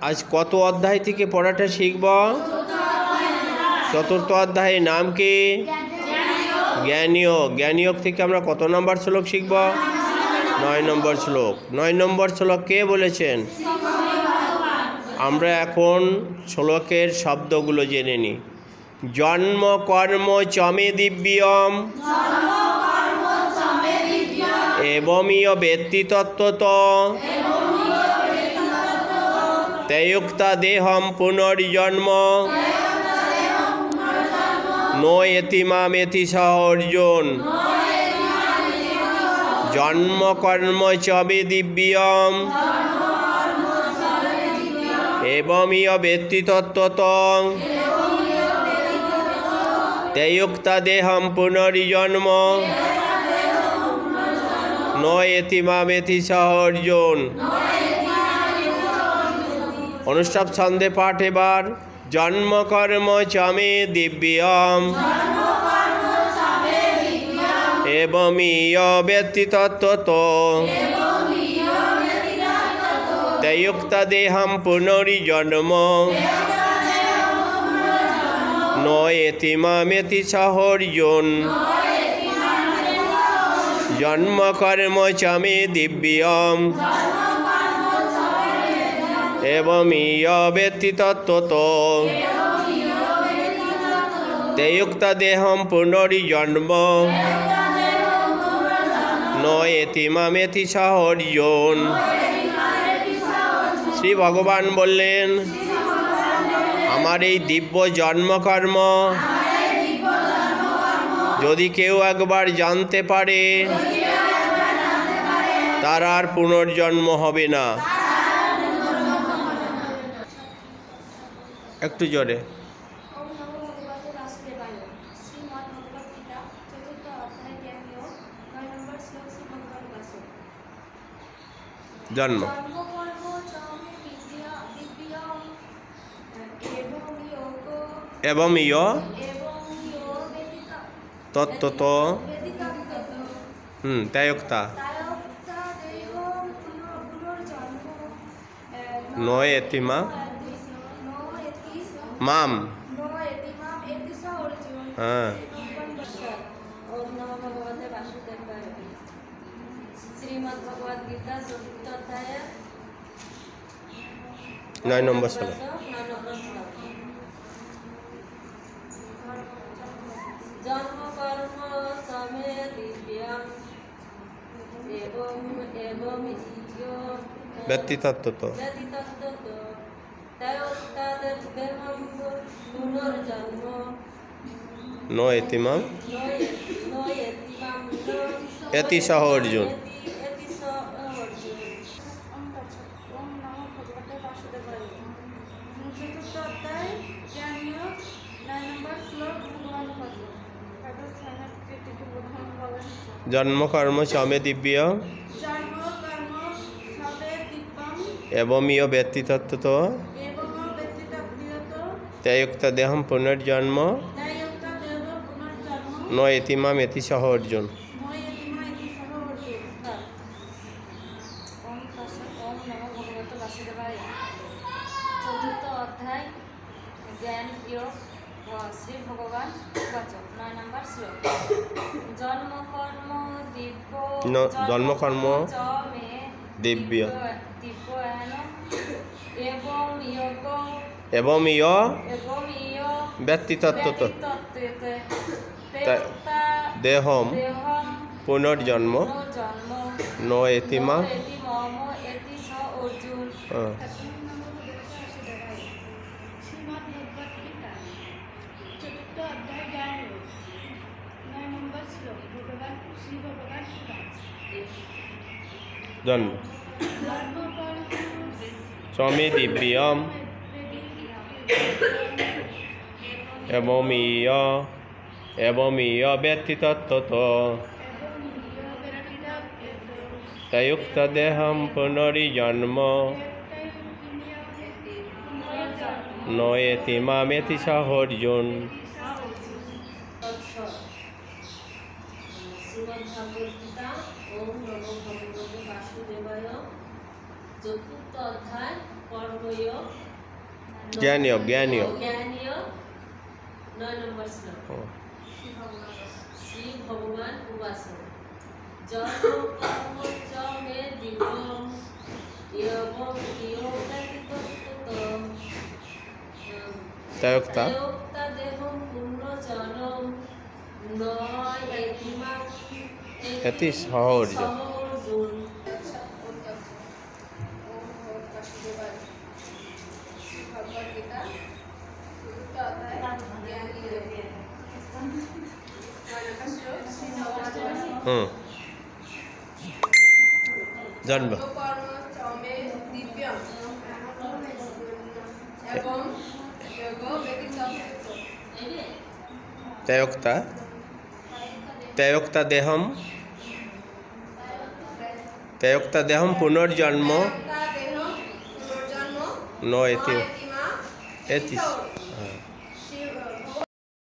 আজ কত অধ্যায় থেকে পড়াটা শিখব? চতুর্থ অধ্যায়ের নাম কি? জ্ঞানীয়। জ্ঞানীয় থেকে আমরা কত নম্বর শ্লোক শিখব? 9 নম্বর শ্লোক। 9 নম্বর শ্লোক কে বলেছেন? আমরা এখন শ্লোকের শব্দগুলো জেনে নিই। জন্ম কর্ম চমে দিব্যম এবমীয় ব্যক্তি তত্ত্বত তয়ুক্তা দেহম পুনর্জন্ম নো এতিমামেতি সহ অর্জুন। জন্ম কর্ম চবে দিব্যম এবমীয় ব্যক্তি তত্ত্বত তয়ুক্তা দেহম পুনর্জন্ম নো এতিমামেতি সহ অর্জুন। অনুষ্ঠব ছন্দে পাঠ এবার। জন্ম কর্ম চমে দিব্যম এবমীয় ব্যক্তি তত্ত্বত তয়ুক্তা দেহম পুনর্জন্ম নো এতিমামেতি সহ অর্জুন। জন্ম কর্ম চমে দিব্যম এবমীয় ব্যক্তি তত্ত্বত তয়ুক্তা দেহম পুনর্জন্ম নো এতিমামেতি সহ অর্জুন। শ্রী ভগবান বললেন, আমার এই দিব্য জন্মকর্ম যদি কেউ একবার জানতে পারে তার আর পুনর্জন্ম হবে না। একটু জোরে। জন্ম এবমীয় তত্ত্বত তয়ুক্তা নো এতিমা মাম। হ্যাঁ, শ্রীমদ্ভগবদ্গীতা 4th অধ্যায়ে 9 নম্বর শ্লোক। জন্ম কর্ম চমে দিব্যম এবমীয় ব্যক্তি তত্ত্বত তয়ুক্তা দেহম পুনর্জন্ম নো এতিমাম এতি সহ অর্জুন। জন্ম কর্ম চমে দিব্য এবমীয় ব্যক্তি তত্ত্বত তয়ুক্তা দেহম পুনর্জন্ম নো এতিমাম এতি সহ অর্জুন। চতুর্থ অধ্যায় জ্ঞান যোগ শ্রী ভগবান বচন 9 নম্বর শ্লোক। জন্মকর্ম দিব্য এবমীয় ব্যক্তি তত্ত্বত দেহম পুনর্জন্ম নো এতিমা। জন্ম চমে দিব্যম এবমীয় ব্যক্তি তত্ত্বত তয়ুক্তা দেহম পুনর্জন্ম নো এতিমামেতি সহ অর্জুন। শ্রীমদ্ভগবদ্গীতা ওম নমো ভগবতে বাসুদেবায়। চতুর্থ অধ্যায় কর্মযোগ, জ্ঞানযোগ, জ্ঞানযোগ। জ্ঞানযোগ 9 নম্বর শ্লোক। শ্রী ভগবান উবাচঃ জন্ম কর্ম চ মে দিব্যম এবং ইয়োগতিতত্ত্বতঃ তয়োক্তা তয়োক্তা দেহং পুণ্যজনম নয় এতি সহজ। সহর্জুন। জন্ম তয়োক্তা তয়োক্তা দেহম পুনর্জন্ম ন এতি এতি